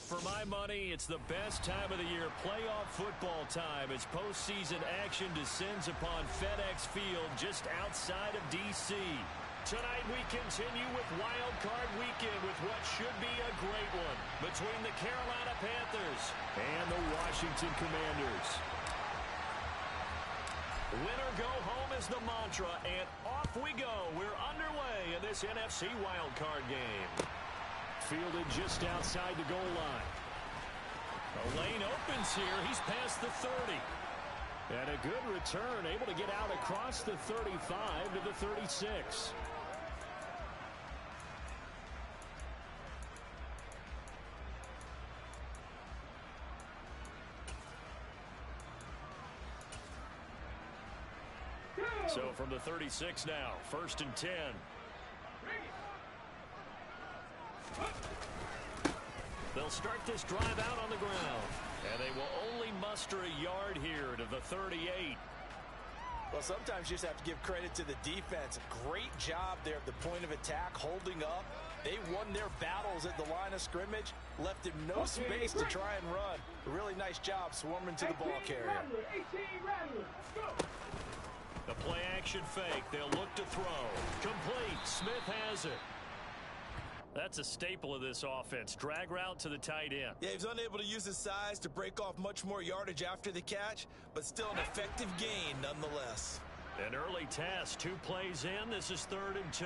For my money, it's the best time of the year, playoff football time, as postseason action descends upon FedEx Field just outside of D.C. Tonight we continue with Wild Card Weekend with what should be a great one between the Carolina Panthers and the Washington Commanders. Win or go home is the mantra, and off we go. We're underway in this NFC Wild Card game. Fielded just outside the goal line. The lane opens here. He's past the 30. And a good return, able to get out across the 35 to the 36. So from the 36 now, 1st and 10. They'll start this drive out on the ground. And they will only muster a yard here to the 38. Well, sometimes you just have to give credit to the defense. Great job there at the point of attack, holding up. They won their battles at the line of scrimmage, left him no space to try and run. A really nice job swarming to the ball carrier. The play action fake. They'll look to throw. Complete. Smith has it. That's a staple of this offense. Drag route to the tight end. Yeah, he was unable to use his size to break off much more yardage after the catch, but still an effective gain nonetheless. An early test. 2 plays in. This is 3rd and 2.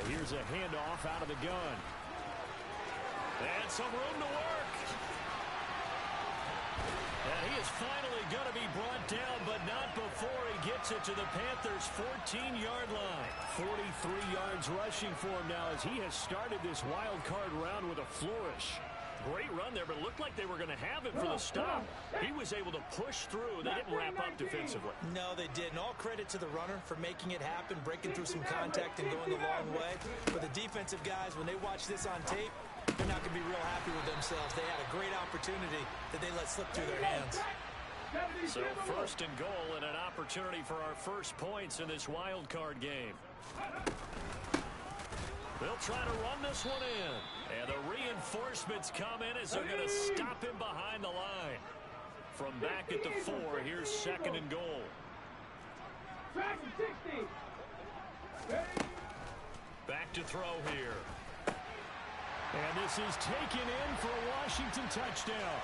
Here's a handoff out of the gun. And some room to work. And he is finally going to be brought down, but not before he gets it to the Panthers' 14-yard line. 43 yards rushing for him now as he has started this wild card round with a flourish. Great run there, but it looked like they were going to have him for the stop. He was able to push through. They didn't wrap up defensively. No, they didn't. All credit to the runner for making it happen, breaking through some contact and going the long way. But the defensive guys, when they watch this on tape, they're not going to be real happy with themselves. They had a great opportunity that they let slip through their hands. So 1st and goal and an opportunity for our first points in this wild card game. They'll try to run this one in. And the reinforcements come in as they're going to stop him behind the line. From back at the 4, here's 2nd and goal. Back to throw here. And this is taken in for a Washington touchdown.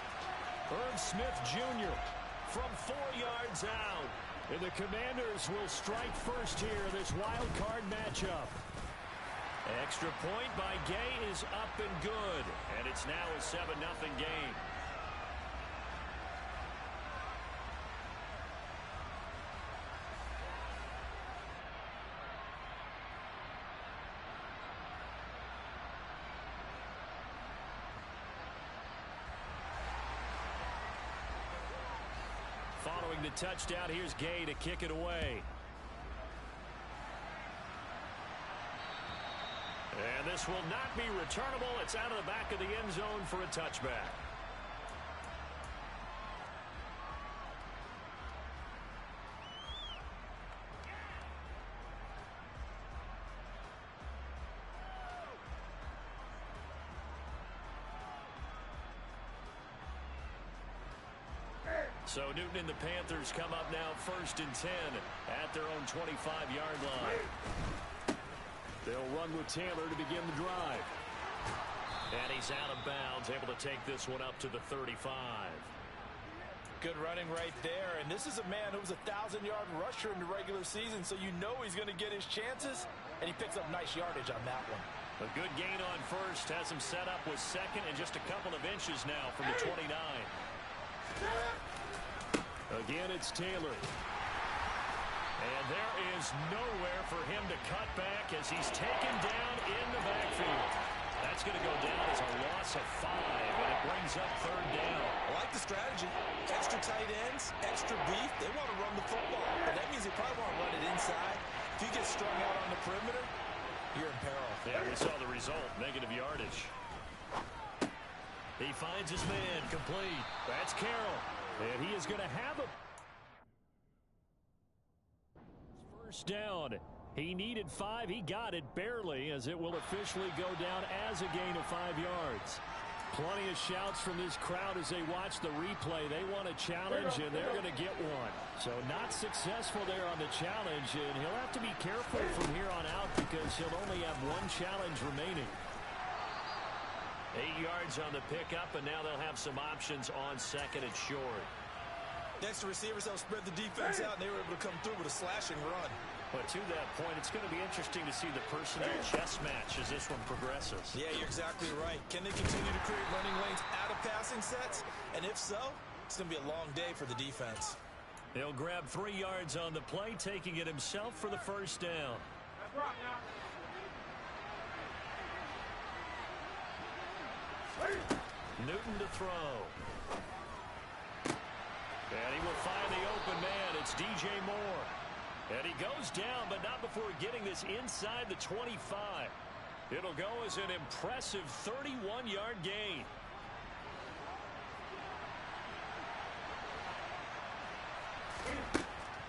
Irv Smith Jr. from 4 yards out. And the Commanders will strike first here in this wild card matchup. Extra point by Gay is up and good. And it's now a 7-0 game. Following the touchdown, here's Gay to kick it away. And this will not be returnable. It's out of the back of the end zone for a touchback. So Newton and the Panthers come up now 1st and 10 at their own 25-yard line. They'll run with Taylor to begin the drive. And he's out of bounds, able to take this one up to the 35. Good running right there. And this is a man who was a 1,000-yard rusher in the regular season, so you know he's going to get his chances. And he picks up nice yardage on that one. A good gain on 1st. Has him set up with 2nd and just a couple of inches now from the 29. Again, it's Taylor. And there is nowhere for him to cut back as he's taken down in the backfield. That's going to go down as a loss of 5, and it brings up 3rd down. I like the strategy. Extra tight ends, extra beef. They want to run the football, but that means they probably want to run it inside. If you get strung out on the perimeter, you're in peril. Yeah, we saw the result, negative yardage. He finds his man, complete. That's Carroll. And he is going to have a first down He needed 5. He got it barely, as it will officially go down as a gain of 5 yards. Plenty of shouts from this crowd as they watch the replay. They want a challenge, and they're going to get one. So not successful there on the challenge, and he'll have to be careful from here on out because he'll only have 1 challenge remaining. 8 yards on the pickup, and now they'll have some options on 2nd and short. Next to receivers, they'll spread the defense out, and they were able to come through with a slashing run. But to that point, it's going to be interesting to see the personal chess match as this one progresses. Yeah, you're exactly right. Can they continue to create running lanes out of passing sets? And if so, it's going to be a long day for the defense. He'll grab 3 yards on the play, taking it himself for the first down. Newton to throw. And he will find the open man. It's DJ Moore. And he goes down, but not before getting this inside the 25. It'll go as an impressive 31-yard gain.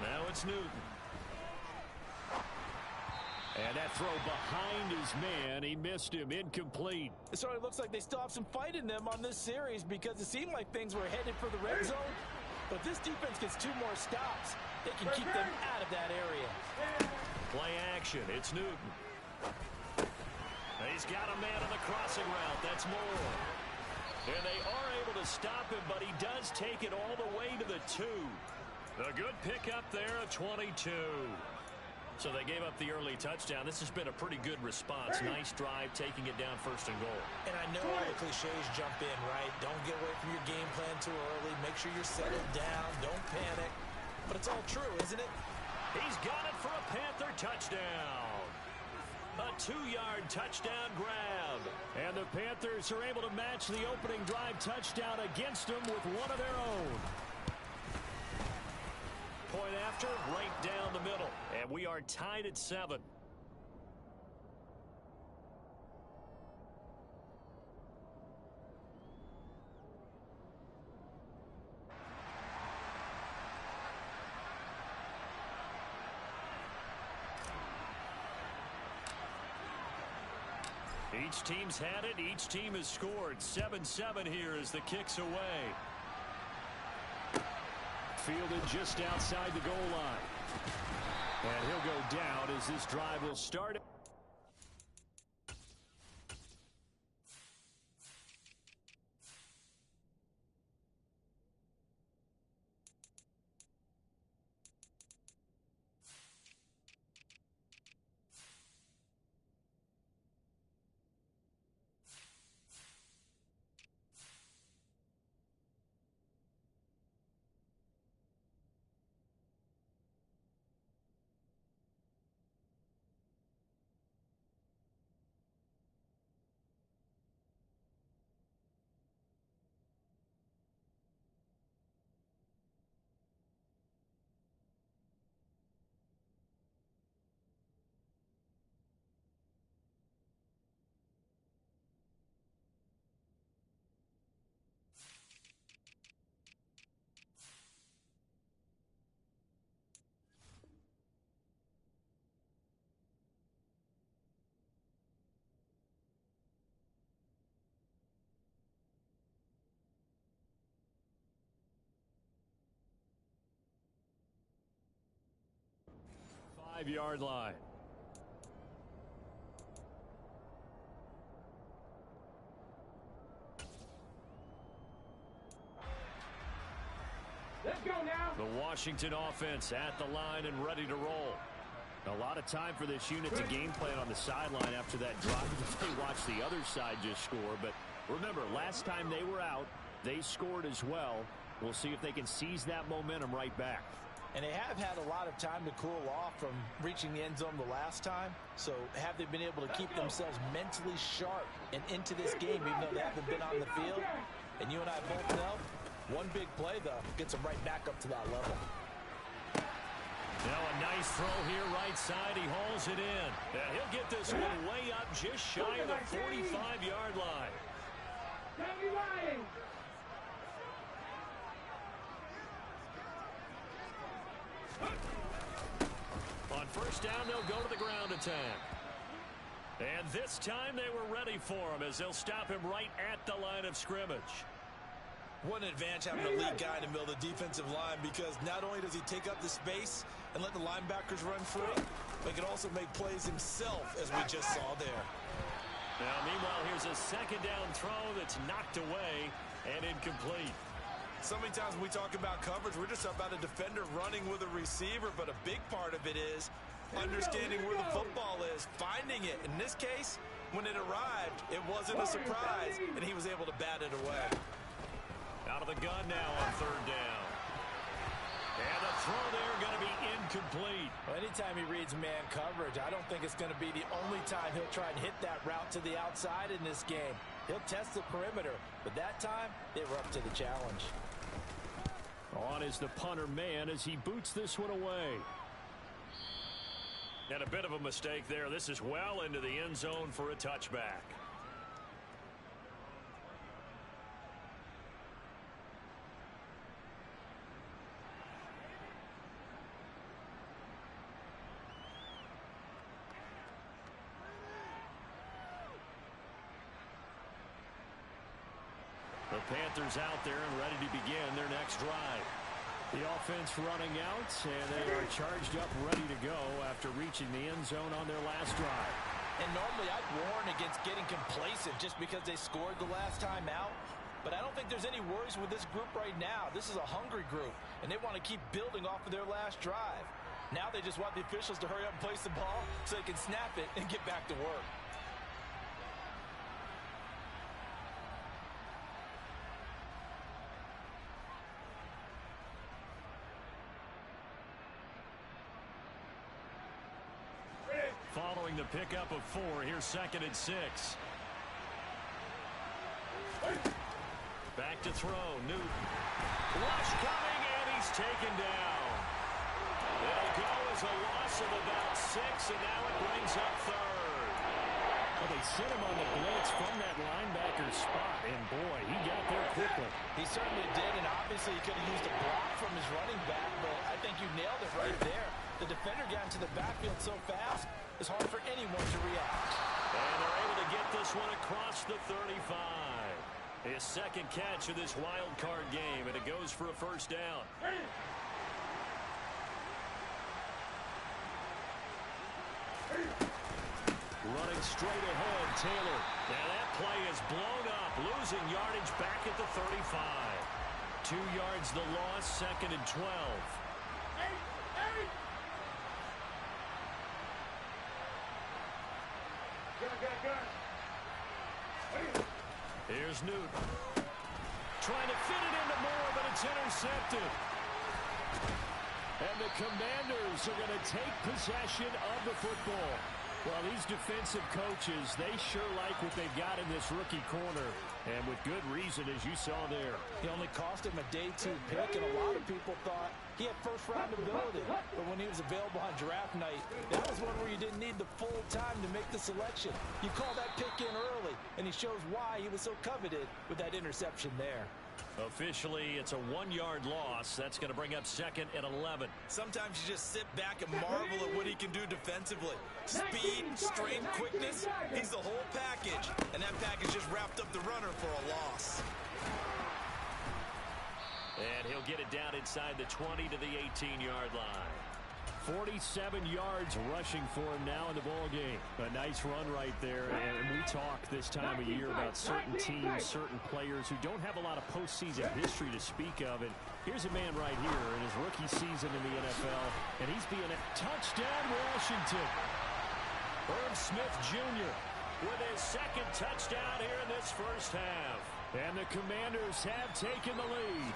Now it's Newton. And that throw behind his man, he missed him, incomplete. It certainly looks like they still have some fight in them on this series because it seemed like things were headed for the red zone. But if this defense gets 2 more stops, they can keep them out of that area. Play action. It's Newton. He's got a man on the crossing route. That's Moore. And they are able to stop him, but he does take it all the way to the 2. A good pickup there of 22. So they gave up the early touchdown. This has been a pretty good response. Nice drive, taking it down 1st and goal. And I know all the cliches jump in, right? Don't get away from your game plan too early. Make sure you're settled down. Don't panic. But it's all true, isn't it? He's got it for a Panther touchdown. A 2-yard touchdown grab. And the Panthers are able to match the opening drive touchdown against them with one of their own. Point after, right down the middle. And we are tied at 7. Each team's had it. Each team has scored. 7-7 here as the kick's away. Fielded just outside the goal line. And he'll go down as this drive will start. Yard line. Let's go now. The Washington offense at the line and ready to roll. A lot of time for this unit to game plan on the sideline after that drop. They watched the other side just score. But remember, last time they were out, they scored as well. We'll see if they can seize that momentum right back. And they have had a lot of time to cool off from reaching the end zone the last time. So have they been able to keep themselves mentally sharp and into this game, even though they haven't been on the field? And you and I both know, one big play, though, gets them right back up to that level. Now a nice throw here right side. He hauls it in. And he'll get this one way up just shy of the 45-yard line. On 1st first down, they'll go to the ground attack. And this time they were ready for him as they'll stop him right at the line of scrimmage. What an advantage having an elite guy in the middle of the defensive line, because not only does he take up the space and let the linebackers run free, but he can also make plays himself, as we just saw there. Now, meanwhile, here's a second down throw that's knocked away and incomplete. So many times when we talk about coverage, we're just about a defender running with a receiver, but a big part of it is understanding where the football is, finding it. In this case, when it arrived, it wasn't a surprise, and he was able to bat it away. Out of the gun now on third down. And the throw there going to be incomplete. Well, anytime he reads man coverage, I don't think it's going to be the only time he'll try and hit that route to the outside in this game. He'll test the perimeter, but that time, they were up to the challenge. On is the punter man as he boots this one away. And a bit of a mistake there. This is well into the end zone for a touchback. The Panthers out there and ready to begin their next drive. The offense running out, and they are charged up, ready to go after reaching the end zone on their last drive. And normally I'd warn against getting complacent just because they scored the last time out. But I don't think there's any worries with this group right now. This is a hungry group, and they want to keep building off of their last drive. Now they just want the officials to hurry up and place the ball so they can snap it and get back to work. Following the pickup of 4, here's 2nd and 6. Back to throw. Newton. Rush coming, and he's taken down. It'll go as a loss of about 6, and now it brings up 3rd. Well, they sent him on the blitz from that linebacker spot, and boy, he got there quickly. He certainly did, and obviously he could have used a block from his running back, but I think you nailed it right there. The defender got into the backfield so fast, it's hard for anyone to react. And they're able to get this one across the 35. His second catch of this wild card game, and it goes for a first down. Running straight ahead, Taylor. Now that play is blown up, losing yardage back at the 35. 2 yards the loss, 2nd and 12. Here's Newton. Trying to fit it into Moore, but it's intercepted. And the Commanders are going to take possession of the football. Well, these defensive coaches, they sure like what they've got in this rookie corner. And with good reason, as you saw there. He only cost him a day 2 pick, and a lot of people thought he had first-round ability. But when he was available on draft night, that was one where you didn't need the full time to make the selection. You call that pick in early, and he shows why he was so coveted with that interception there. Officially, it's a 1-yard loss. That's going to bring up 2nd and 11. Sometimes you just sit back and marvel at what he can do defensively. Speed, strength, quickness, he's the whole package. And that package just wrapped up the runner for a loss. And he'll get it down inside the 20 to the 18-yard line. 47 yards rushing for him now in the ball game. A nice run right there. And we talk this time of year about certain teams, certain players who don't have a lot of postseason history to speak of. And here's a man right here in his rookie season in the NFL. And he's being a touchdown Washington. Irv Smith Jr. with his 2nd touchdown here in this first half. And the Commanders have taken the lead.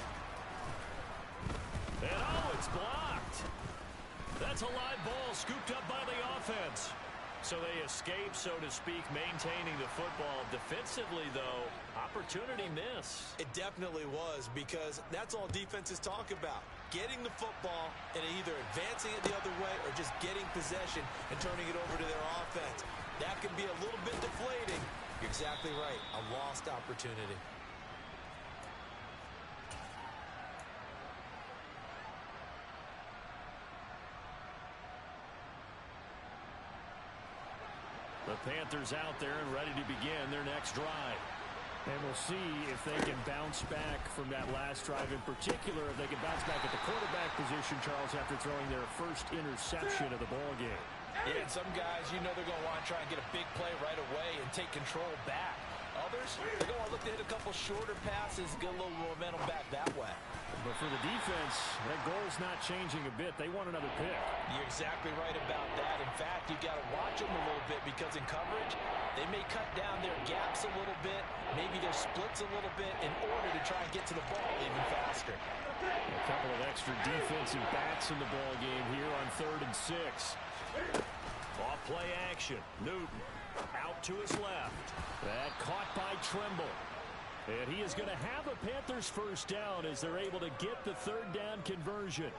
And oh, it's blocked. That's a live ball scooped up by the offense. So they escape, so to speak, maintaining the football. Defensively, though, opportunity miss. It definitely was, because that's all defenses talk about. Getting the football and either advancing it the other way or just getting possession and turning it over to their offense. That can be a little bit deflating. You're exactly right. A lost opportunity. Panthers out there and ready to begin their next drive. And we'll see if they can bounce back from that last drive in particular, if they can bounce back at the quarterback position, Charles, after throwing their first interception of the ballgame. Yeah, and some guys, you know they're going to want to try and get a big play right away and take control back. Others, they're going to look to hit a couple shorter passes, get a little momentum back that way. But for the defense, that goal's not changing a bit. They want another pick. You're exactly right about that. In fact, you've got to watch them a little bit because in coverage, they may cut down their gaps a little bit, maybe their splits a little bit in order to try and get to the ball even faster. A couple of extra defensive backs in the ball game here on 3rd and 6. Off play action. Newton out to his left. That caught by Trimble. And he is going to have a Panthers first down as they're able to get the 3rd down conversion.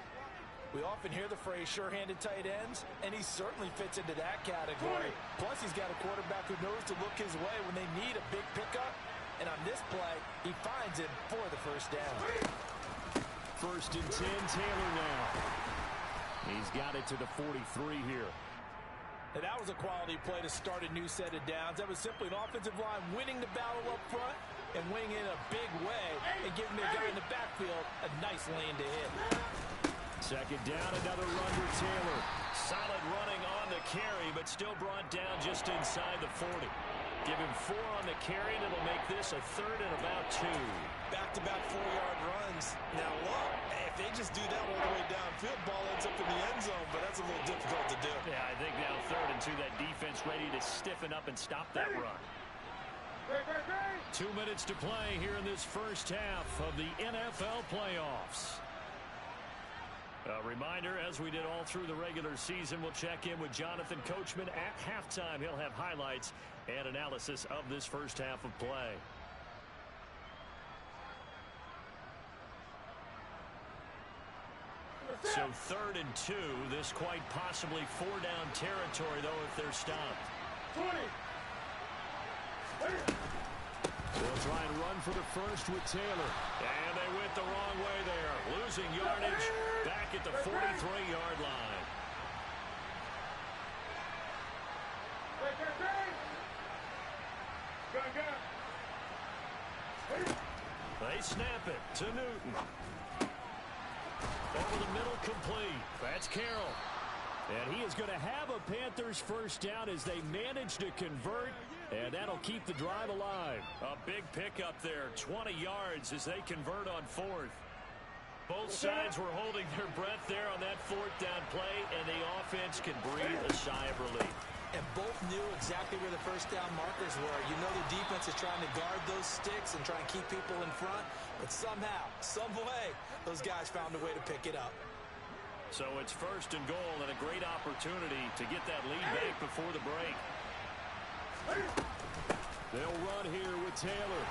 We often hear the phrase sure-handed tight ends, and he certainly fits into that category. Plus, he's got a quarterback who knows to look his way when they need a big pickup. And on this play, he finds it for the first down. 1st and 10, Taylor now. He's got it to the 43 here. And that was a quality play to start a new set of downs. That was simply an offensive line winning the battle up front and winning in a big way and giving the guy in the backfield a nice lane to hit. 2nd down, another run for Taylor. Solid running on the carry, but still brought down just inside the 40. Give him 4 on the carry, and it'll make this a 3rd and about 2. Back-to-back 4-yard runs. Now, look, if they just do that all the way downfield, ball ends up in the end zone, but that's a little difficult to do. Yeah, I think now 3rd and 2, that defense ready to stiffen up and stop that run. 2 minutes to play here in this first half of the NFL playoffs. A reminder, as we did all through the regular season, we'll check in with Jonathan Coachman at halftime. He'll have highlights and analysis of this first half of play. So 3rd and 2, this quite possibly 4-down territory, though, if they're stopped. 20. They'll try and run for the first with Taylor. And they went the wrong way there. Losing yardage back at the 43-yard line. They snap it to Newton. Over the middle, complete. That's Carroll. And he is going to have a Panthers first down as they manage to convert, and that'll keep the drive alive. A big pickup there, 20 yards as they convert on 4th. Both sides were holding their breath there on that 4th down play, and the offense can breathe a sigh of relief. And both knew exactly where the first down markers were. You know the defense is trying to guard those sticks and try and keep people in front, but somehow, some way, those guys found a way to pick it up. So it's 1st and goal and a great opportunity to get that lead back before the break. They'll run here with Taylor.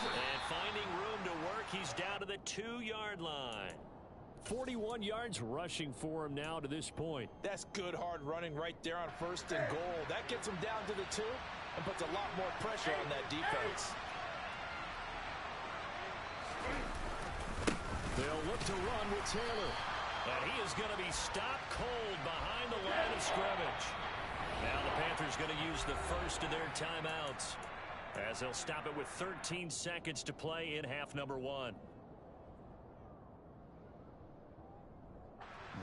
And finding room to work, he's down to the 2-yard line. 41 yards rushing for him now to this point. That's good hard running right there on 1st and goal. That gets him down to the 2 and puts a lot more pressure on that defense. They'll look to run with Taylor. And he is going to be stopped cold behind the line of scrimmage. Now the Panthers going to use the first of their timeouts as they'll stop it with 13 seconds to play in half number 1.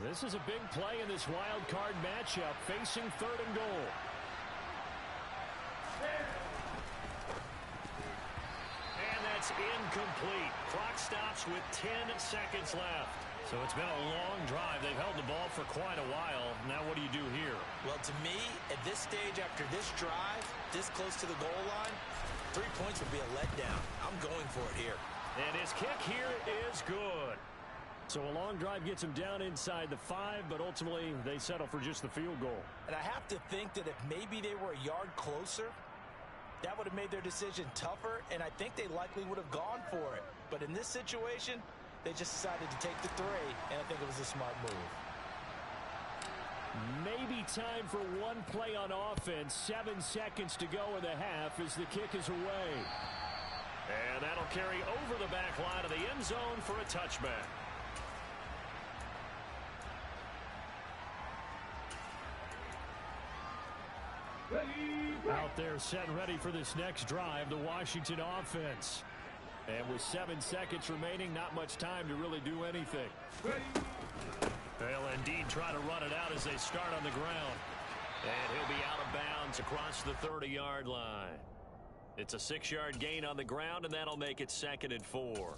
This is a big play in this wild card matchup, facing 3rd and goal. And that's incomplete. Clock stops with 10 seconds left. So it's been a long drive. They've held the ball for quite a while. Now what do you do here? Well, to me, at this stage, after this drive, this close to the goal line, 3 points would be a letdown. I'm going for it here. And his kick here is good. So a long drive gets him down inside the 5, but ultimately they settle for just the field goal. And I have to think that if maybe they were a yard closer, that would have made their decision tougher, and I think they likely would have gone for it. But in this situation, they just decided to take the 3, and I think it was a smart move. Maybe time for one play on offense. 7 seconds to go in the half as the kick is away. And that'll carry over the back line of the end zone for a touchback. Ready, Out there set and ready for this next drive, the Washington offense. And with 7 seconds remaining, not much time to really do anything. They'll indeed try to run it out as they start on the ground. And he'll be out of bounds across the 30-yard line. It's a 6-yard gain on the ground, and that'll make it 2nd and 4.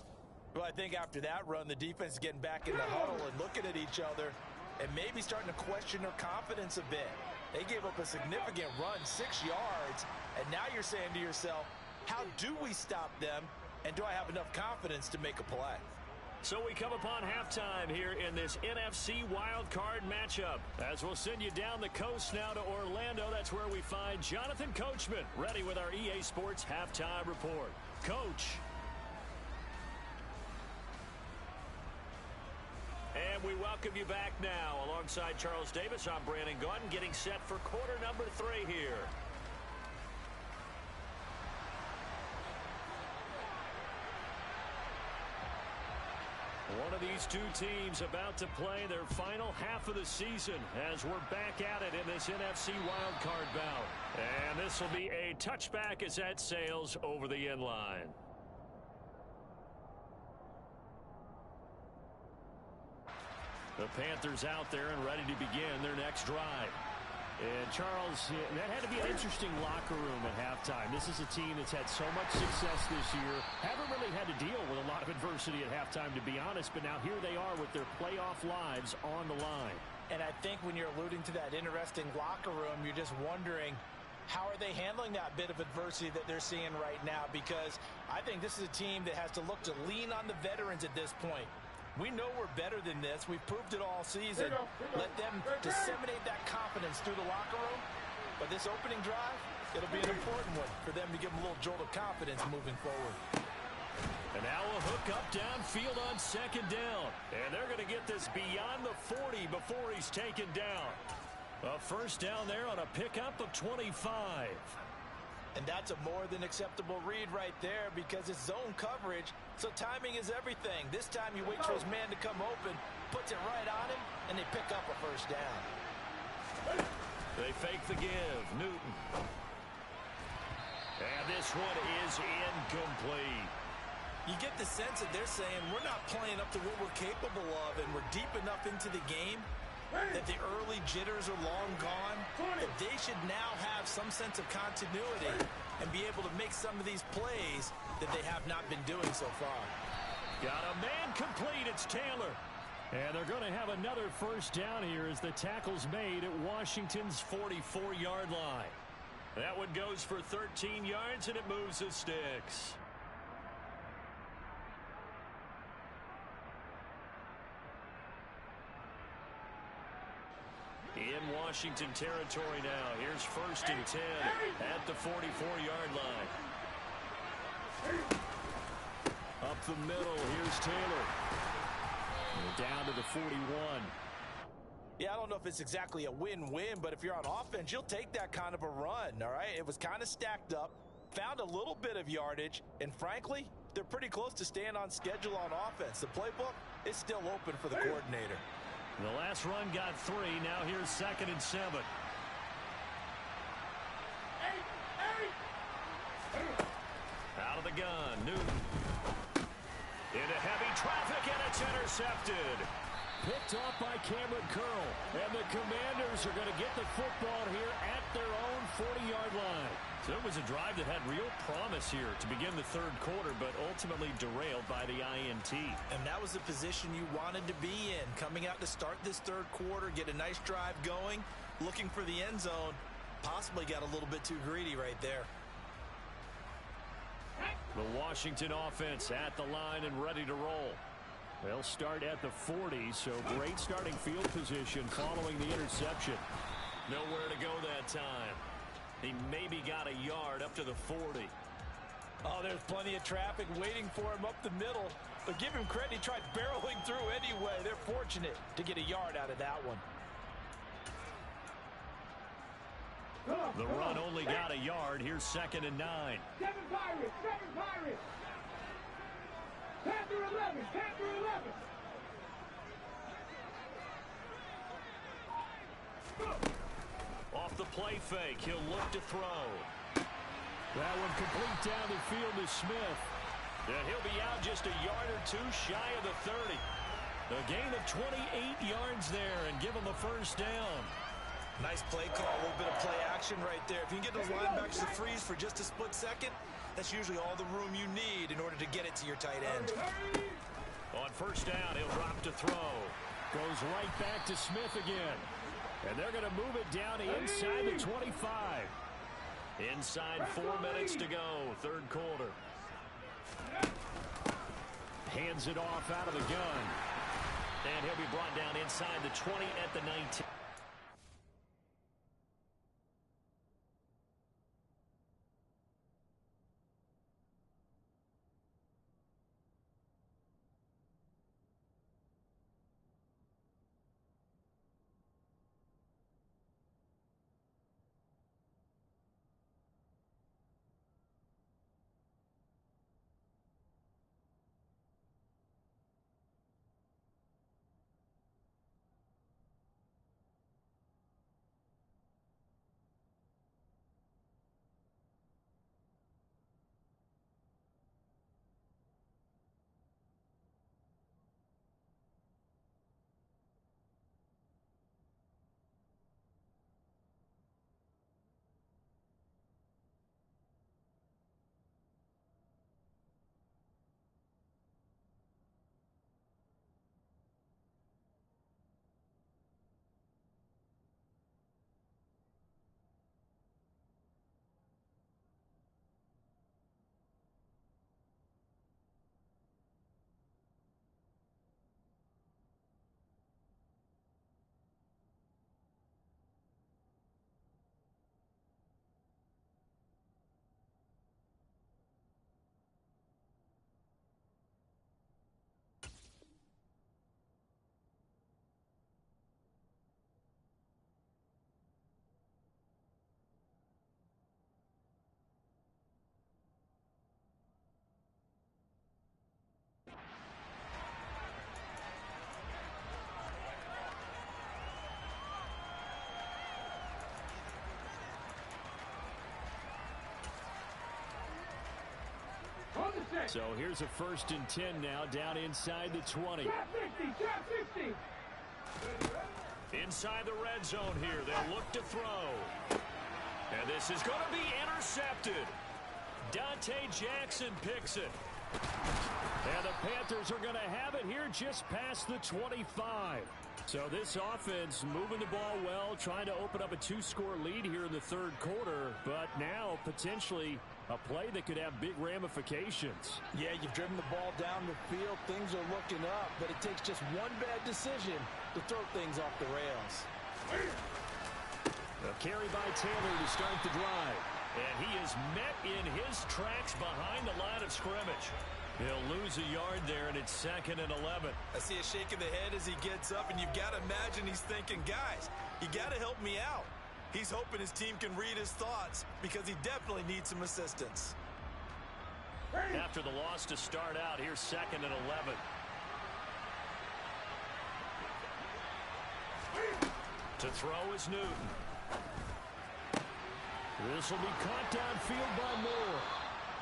Well, I think after that run, the defense is getting back in the huddle and looking at each other and maybe starting to question their confidence a bit. They gave up a significant run, 6 yards, and now you're saying to yourself, how do we stop them, and do I have enough confidence to make a play? So we come upon halftime here in this NFC wildcard matchup. As we'll send you down the coast now to Orlando, that's where we find Jonathan Coachman, ready with our EA Sports halftime report. Coach. And we welcome you back now. Alongside Charles Davis, I'm Brandon Gaudin, getting set for quarter number 3 here. One of these two teams about to play their final half of the season as we're back at it in this NFC wildcard bout. And this will be a touchback as that sails over the end line. The Panthers out there and ready to begin their next drive. And Charles, that had to be an interesting locker room at halftime. This is a team that's had so much success this year. Haven't really had to deal with a lot of adversity at halftime, to be honest. But now here they are with their playoff lives on the line. And I think when you're alluding to that interesting locker room, you're just wondering, how are they handling that bit of adversity that they're seeing right now? Because I think this is a team that has to look to lean on the veterans at this point. We know we're better than this. We've proved it all season. Let them disseminate that confidence through the locker room. But this opening drive, it'll be an important one for them to give them a little jolt of confidence moving forward. And now a hook up downfield on 2nd down. And they're going to get this beyond the 40 before he's taken down. A 1st down there on a pickup of 25. And that's a more than acceptable read right there because it's zone coverage, so timing is everything. This time he waits for his man to come open, puts it right on him, and they pick up a 1st down. They fake the give. Newton. And this one is incomplete. You get the sense that they're saying we're not playing up to what we're capable of, and we're deep enough into the game that the early jitters are long gone, that they should now have some sense of continuity and be able to make some of these plays that they have not been doing so far. Got a man complete. It's Taylor. And they're going to have another 1st down here as the tackle's made at Washington's 44-yard line. That one goes for 13 yards, and it moves the sticks. In Washington territory now. Here's 1st and 10 at the 44-yard line. Up the middle. Here's Taylor. Down to the 41. Yeah, I don't know if it's exactly a win-win, but if you're on offense, you'll take that kind of a run, all right? It was kind of stacked up, found a little bit of yardage, and frankly, they're pretty close to staying on schedule on offense. The playbook is still open for the coordinator. The last run got 3. Now here's 2nd and 7. Out of the gun. Newton. Into heavy traffic, and it's intercepted. Picked off by Cameron Curl. And the Commanders are going to get the football here at their own 40-yard line. So it was a drive that had real promise here to begin the 3rd quarter, but ultimately derailed by the INT. And that was the position you wanted to be in. Coming out to start this 3rd quarter, get a nice drive going, looking for the end zone. Possibly got a little bit too greedy right there. The Washington offense at the line and ready to roll. They'll start at the 40, so great starting field position following the interception. Nowhere to go that time. He maybe got a yard up to the 40. Oh, there's plenty of traffic waiting for him up the middle. But give him credit, he tried barreling through anyway. They're fortunate to get a yard out of that one. The run only got a yard. Here's 2nd and 9. 7 Pirates, 7 Pirates. Panther 11, Panther 11. Off off the play fake. He'll look to throw. That one complete down the field to Smith. And he'll be out just a yard or two shy of the 30. A gain of 28 yards there and give him a first down. Nice play call, a little bit of play action right there. If you can get those linebackers to freeze for just a split second, that's usually all the room you need in order to get it to your tight end. On first down, he'll drop to throw. Goes right back to Smith again. And they're going to move it down inside the 25. Inside 4 minutes to go, third quarter. Hands it off out of the gun. And he'll be brought down inside the 20 at the 19. So here's a 1st and 10 now, down inside the 20. Trap 50, trap 50. Inside the red zone here, they'll look to throw. And this is going to be intercepted. Dante Jackson picks it. And the Panthers are going to have it here just past the 25. So this offense moving the ball well, trying to open up a 2-score lead here in the third quarter, but now potentially a play that could have big ramifications. Yeah, you've driven the ball down the field. Things are looking up, but it takes just one bad decision to throw things off the rails. A carry by Taylor to start the drive. And he is met in his tracks behind the line of scrimmage. He'll lose a yard there, and it's 2nd and 11. I see a shake of the head as he gets up, and you've got to imagine he's thinking, guys, you got to help me out. He's hoping his team can read his thoughts because he definitely needs some assistance. After the loss to start out, here's 2nd and 11. To throw is Newton. This will be caught downfield by Moore.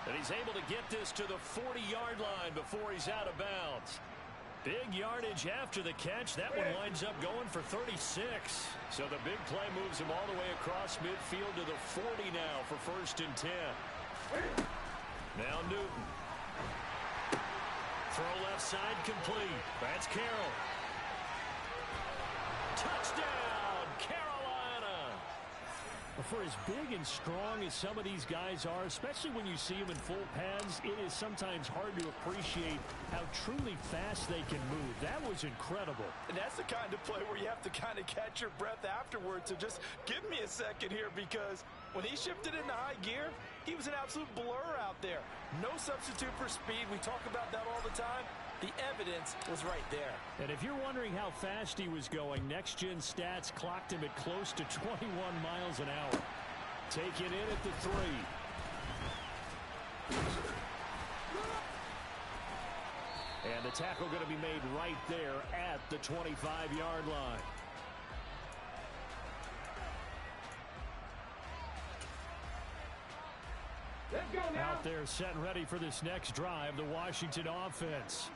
And he's able to get this to the 40-yard line before he's out of bounds. Big yardage after the catch. That one winds up going for 36. So the big play moves him all the way across midfield to the 40 now for 1st and 10. Now Newton. Throw left side complete. That's Carroll. Touchdown, Carolina. For as big and strong as some of these guys are, especially when you see them in full pads, it is sometimes hard to appreciate how truly fast they can move. That was incredible. And that's the kind of play where you have to kind of catch your breath afterwards. So just give me a second here, because when he shifted into high gear, he was an absolute blur out there. No substitute for speed. We talk about that all the time. The evidence was right there. And if you're wondering how fast he was going, Next Gen Stats clocked him at close to 21 miles an hour. Taken in at the 3. And the tackle going to be made right there at the 25-yard line. they're set and ready for this next drive, the Washington offense.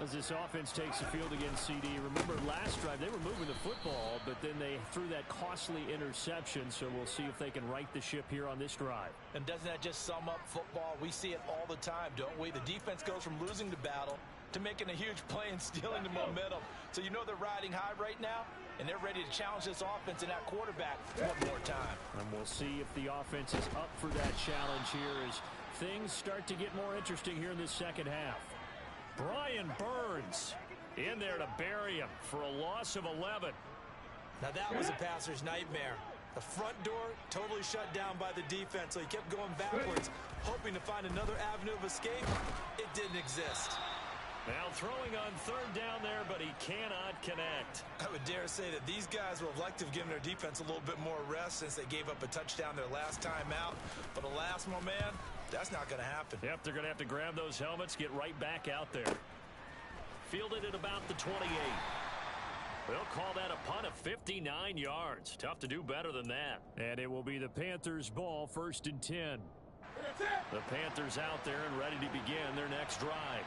As this offense takes the field against CD, remember last drive they were moving the football, but then they threw that costly interception, so we'll see if they can right the ship here on this drive. And doesn't that just sum up football? We see it all the time, don't we? The defense goes from losing the battle to making a huge play and stealing the momentum. So you know they're riding high right now, and they're ready to challenge this offense and that quarterback one more time. And we'll see if the offense is up for that challenge here as things start to get more interesting here in this second half. Brian Burns in there to bury him for a loss of 11. Now that was a passer's nightmare. The front door totally shut down by the defense, so he kept going backwards, hoping to find another avenue of escape. It didn't exist. Now throwing on third down there, but he cannot connect. I would dare say that these guys would have liked to have given their defense a little bit more rest since they gave up a touchdown their last time out. But alas, my man, that's not going to happen. Yep, they're going to have to grab those helmets, get right back out there. Fielded at about the 28. They'll call that a punt of 59 yards. Tough to do better than that. And it will be the Panthers' ball, 1st and 10. The Panthers out there and ready to begin their next drive.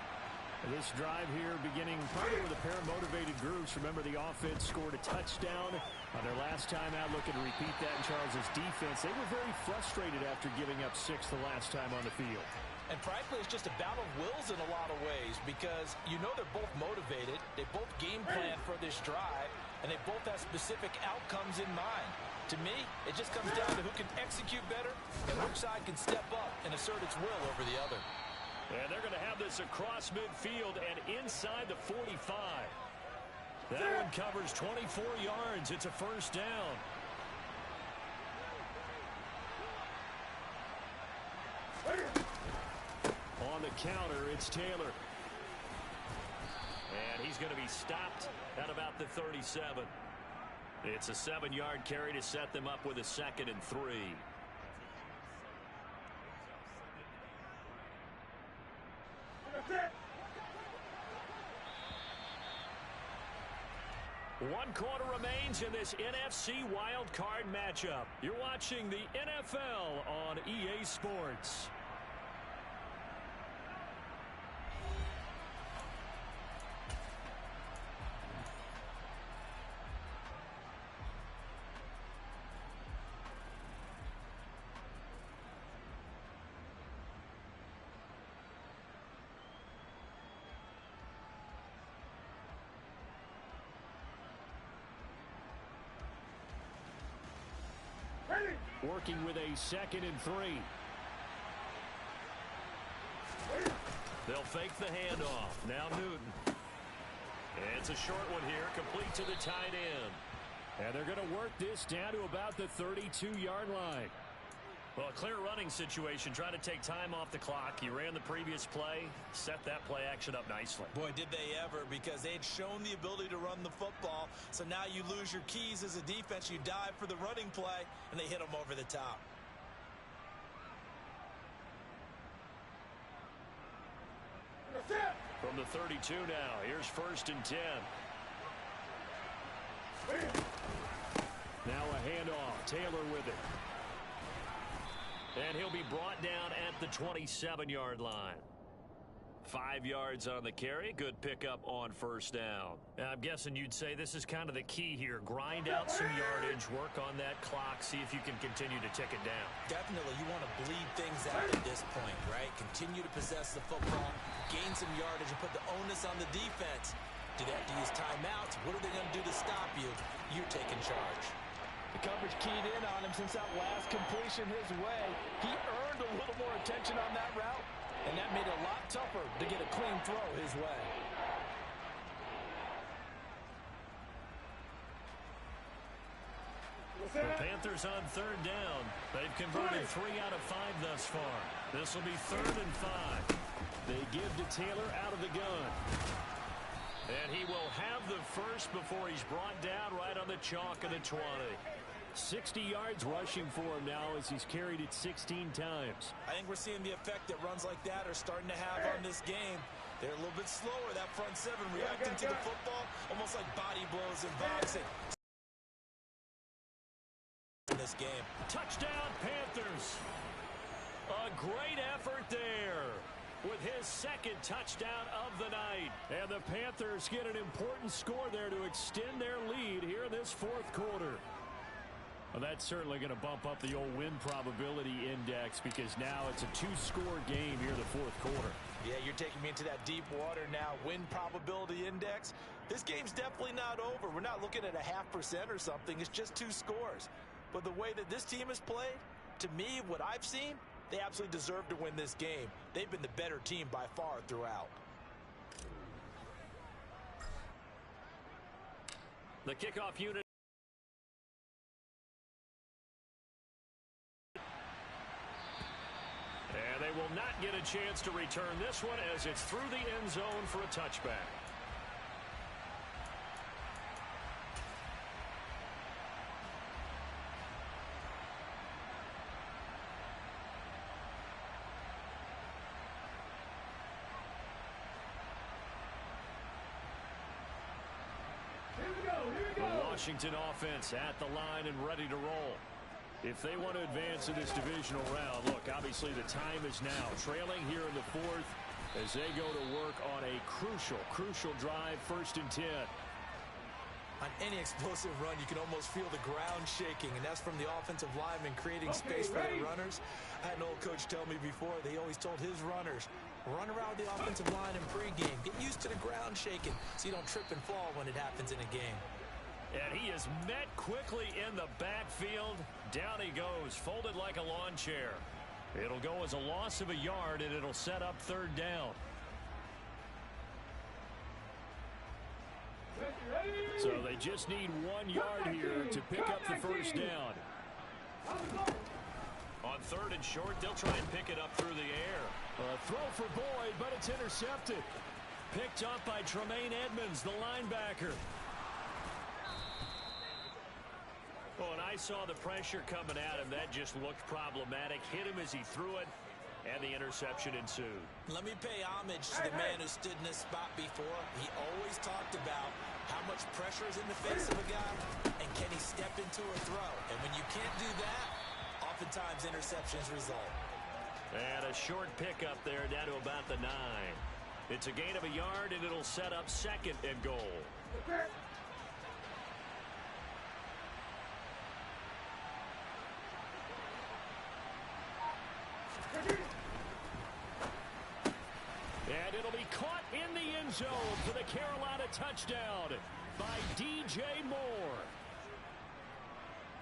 This drive here beginning probably with a pair of motivated groups. Remember, the offense scored a touchdown on their last time out. Looking to repeat that in Charles's defense. They were very frustrated after giving up 6 the last time on the field. And frankly, it's just a battle of wills in a lot of ways because you know they're both motivated. They both game plan for this drive, and they both have specific outcomes in mind. To me, it just comes down to who can execute better and which side can step up and assert its will over the other. And they're going to have this across midfield and inside the 45. That one covers 24 yards. It's a first down. On the counter, it's Taylor. And he's going to be stopped at about the 37. It's a 7-yard carry to set them up with a 2nd and 3. One quarter remains in this NFC Wild Card matchup. You're watching the NFL on EA Sports. Working with a 2nd and 3. They'll fake the handoff. Now Newton. It's a short one here, complete to the tight end. And they're going to work this down to about the 32-yard line. Well, a clear running situation. Try to take time off the clock. You ran the previous play, set that play action up nicely. Boy, did they ever, because they had shown the ability to run the football. So now you lose your keys as a defense. You dive for the running play, and they hit them over the top. From the 32 now, here's 1st and 10. Now a handoff. Taylor with it. And he'll be brought down at the 27-yard line. 5 yards on the carry. Good pickup on first down. Now, I'm guessing you'd say this is kind of the key here. Grind out some yardage, work on that clock, see if you can continue to tick it down. Definitely, you want to bleed things out at this point, right? Continue to possess the football, gain some yardage, and put the onus on the defense. Do they have to use timeouts? What are they going to do to stop you? You're taking charge. The coverage keyed in on him since that last completion his way. He earned a little more attention on that route, and that made it a lot tougher to get a clean throw his way. The Panthers on 3rd down. They've converted 3 out of 5 thus far. This will be 3rd and 5. They give to Taylor out of the gun. And he will have the first before he's brought down right on the chalk of the 20. 60 yards rushing for him now as he's carried it 16 times. I think we're seeing the effect that runs like that are starting to have on this game. They're a little bit slower, that front 7, reacting to the football, almost like body blows in boxing. In this game. Touchdown, Panthers. A great effort there with his second touchdown of the night. And the Panthers get an important score there to extend their lead here in this fourth quarter. Well, that's certainly going to bump up the old win probability index because now it's a two-score game here in the fourth quarter. Yeah, you're taking me into that deep water now. Win probability index. This game's definitely not over. We're not looking at a 0.5% or something. It's just 2 scores. But the way that this team has played, to me, what I've seen, they absolutely deserve to win this game. They've been the better team by far throughout. The kickoff unit. And they will not get a chance to return this one as it's through the end zone for a touchback. Washington offense at the line and ready to roll. If they want to advance in this divisional round, look, obviously the time is now. Trailing here in the fourth as they go to work on a crucial drive, 1st and 10. On any explosive run, you can almost feel the ground shaking, and that's from the offensive lineman creating space for the runners. I had an old coach tell me before, they always told his runners, run around the offensive line in pregame. Get used to the ground shaking so you don't trip and fall when it happens in a game. And he is met quickly in the backfield. Down he goes, folded like a lawn chair. It'll go as a loss of a yard, and it'll set up 3rd down. So they just need 1 yard here to pick up the 1st down. On 3rd and short, they'll try and pick it up through the air. A throw for Boyd, but it's intercepted. Picked up by Tremaine Edmonds, the linebacker. Oh, and I saw the pressure coming at him. That just looked problematic. Hit him as he threw it, and the interception ensued. Let me pay homage to the man who stood in this spot before. He always talked about how much pressure is in the face of a guy, and can he step into a throw. And when you can't do that, oftentimes interceptions result. And a short pickup there down to about the 9. It's a gain of a yard, and it'll set up 2nd and goal. And it'll be caught in the end zone for the Carolina touchdown by DJ Moore.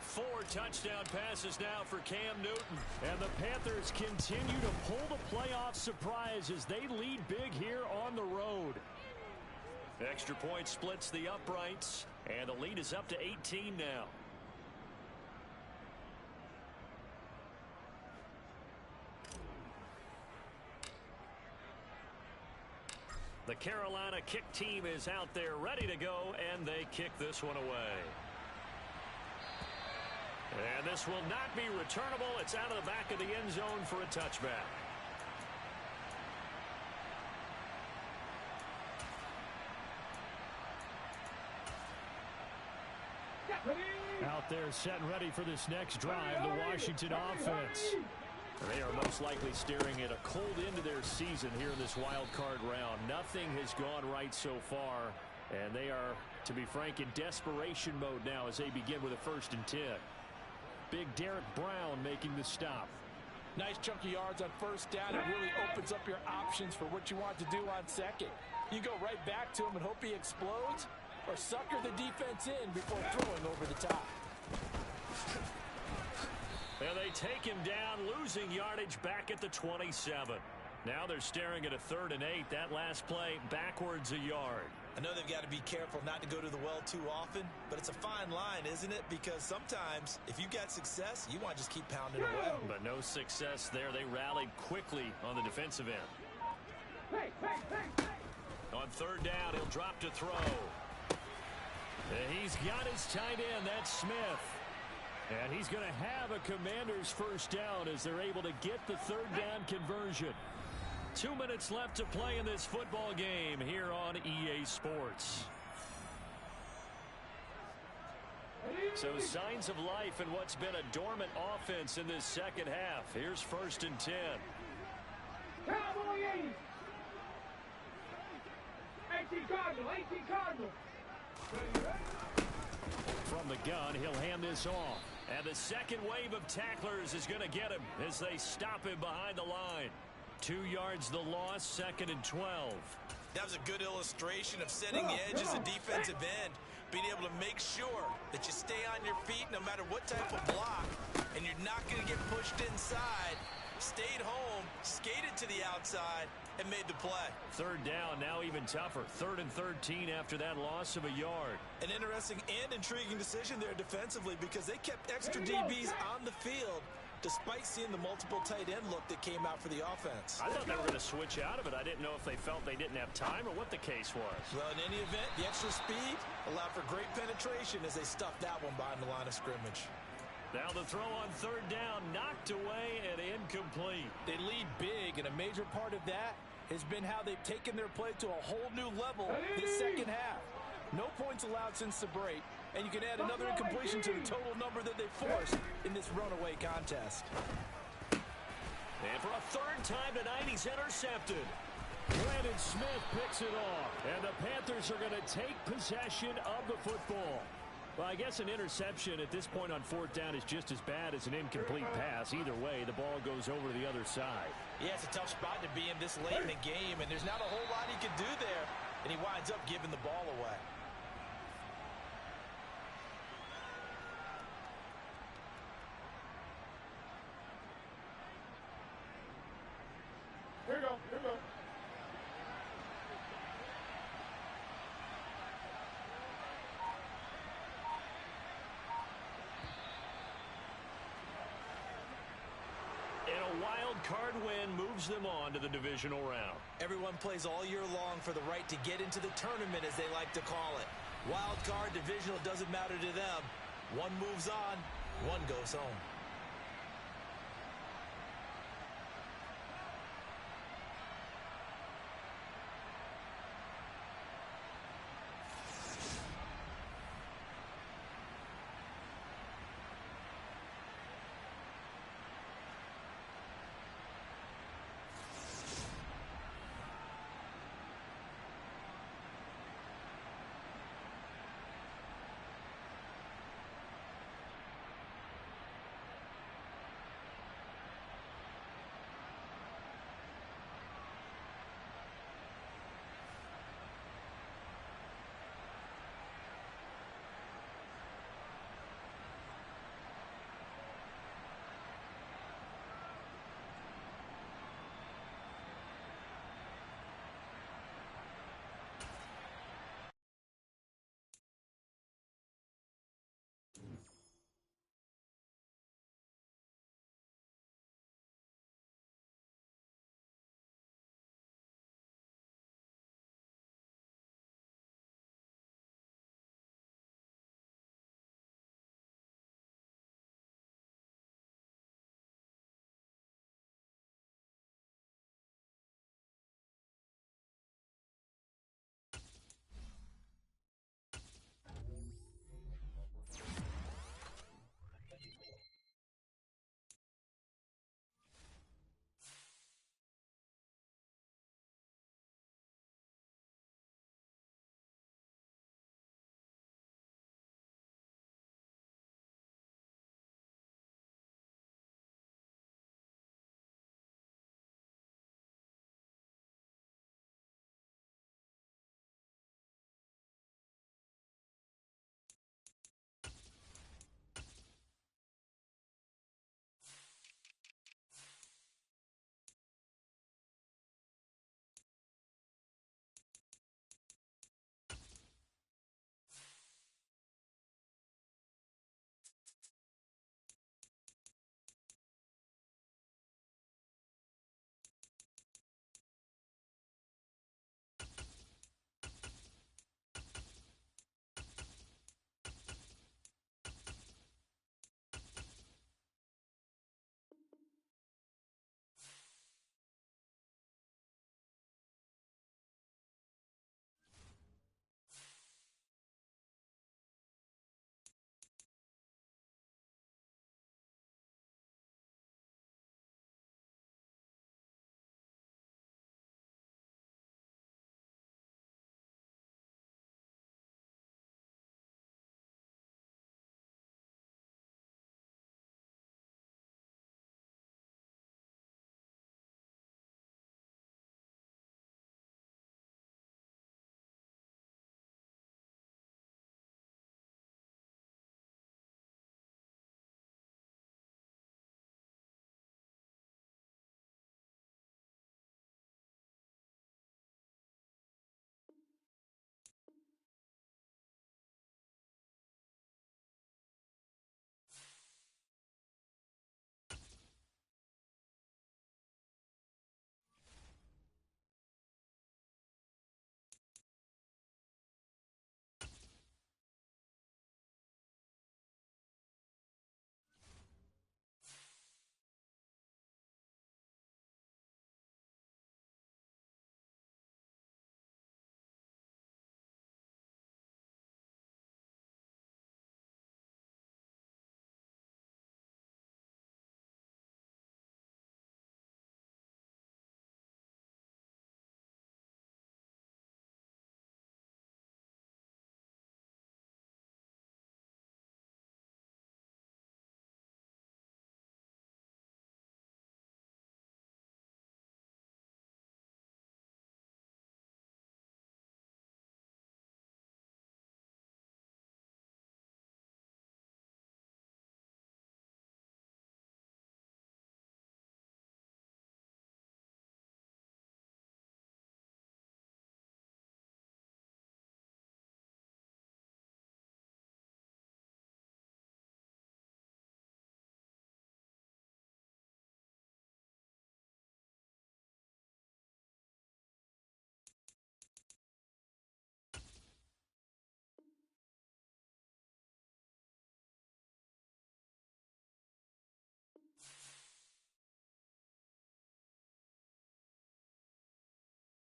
4 touchdown passes now for Cam Newton. And the Panthers continue to pull the playoff surprise as they lead big here on the road. Extra point splits the uprights, and the lead is up to 18 now. The Carolina kick team is out there ready to go, and they kick this one away. And this will not be returnable. It's out of the back of the end zone for a touchback. Out there set and ready for this next drive, the Washington offense. They are most likely staring at a cold end to their season here in this wild card round. Nothing has gone right so far, and they are, to be frank, in desperation mode now as they begin with a 1st and 10. Big Derek Brown making the stop. Nice chunky yards on 1st down. It really opens up your options for what you want to do on 2nd. You go right back to him and hope he explodes, or sucker the defense in before throwing over the top. And they take him down, losing yardage back at the 27. Now they're staring at a 3rd and 8. That last play backwards a yard. I know they've got to be careful not to go to the well too often, but it's a fine line, isn't it? Because sometimes if you got success, you want to just keep pounding away. But no success there. They rallied quickly on the defensive end. On 3rd down, he'll drop to throw. And he's got his tight end. That's Smith. And he's going to have a Commander's 1st down as they're able to get the 3rd down conversion. 2 minutes left to play in this football game here on EA Sports. So signs of life in what's been a dormant offense in this second half. Here's 1st and 10. Cowboy 80. 18 Cardinal, 18 Cardinal. From the gun, he'll hand this off. And the second wave of tacklers is going to get him as they stop him behind the line. 2 yards the loss, 2nd and 12. That was a good illustration of setting the edge as a defensive end. Being able to make sure that you stay on your feet no matter what type of block, and you're not going to get pushed inside. Stayed home, skated to the outside, and made the play. 3rd down, now even tougher. 3rd and 13 after that loss of a yard. An interesting and intriguing decision there defensively because they kept extra DBs on the field despite seeing the multiple tight end look that came out for the offense. I thought they were going to switch out of it. I didn't know if they felt they didn't have time or what the case was. Well, in any event, the extra speed allowed for great penetration as they stuffed that one behind the line of scrimmage. Now the throw on 3rd down, knocked away and incomplete. They lead big, and a major part of that has been how they've taken their play to a whole new level this second half. No points allowed since the break, and you can add another incompletion to the total number that they forced in this runaway contest. And for a 3rd time tonight, he's intercepted. Brandon Smith picks it off, and the Panthers are going to take possession of the football. Well, I guess an interception at this point on 4th down is just as bad as an incomplete pass. Either way, the ball goes over to the other side. Yeah, it's a tough spot to be in this late in the game, and there's not a whole lot he can do there, and he winds up giving the ball away. Here we go, here we go. And a wild card win moves them on to the divisional round. Everyone plays all year long for the right to get into the tournament, as they like to call it. Wild card, divisional, doesn't matter to them. One moves on, one goes home.